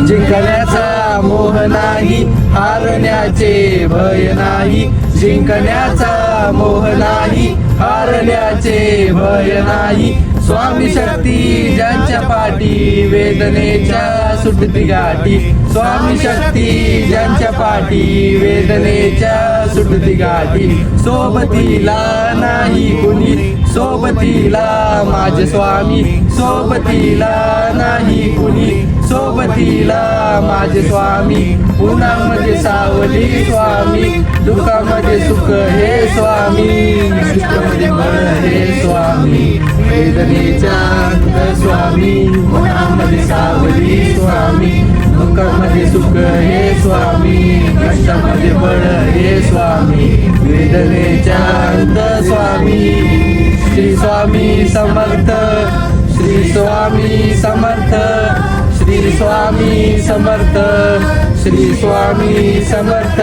जिंकण्याचा मोह नाही, हारण्याचे भय नाही. जिंकण्याचा मोह नाही, हारण्याचे भय नाही. स्वामी शक्ती ज्यांच्या पाठी, वेदनेच्या सुटती गाठी. स्वामी शक्ती ज्यांच्या पाठी, वेदनेच्या सुटती गाठी. सोबतीला नाही कुणी, सोबतीला माझे स्वामी. सोबतीला नाही कुणी, सोबतीला माझे स्वामी. उन्हामध्ये सावली स्वामी, दुःखामध्ये सुख हे स्वामी. कष्टामध्ये बळ हे स्वामी, वेदनेच्या अंत स्वामी. उन्हामध्ये सावली स्वामी, दुःखामध्ये सुख हे स्वामी. कष्टामध्ये बळ हे स्वामी, वेदनेच्या अंत स्वामी. श्री स्वामी समर्थ, श्री स्वामी समर्थ, श्री स्वामी समर्थ, श्री स्वामी समर्थ.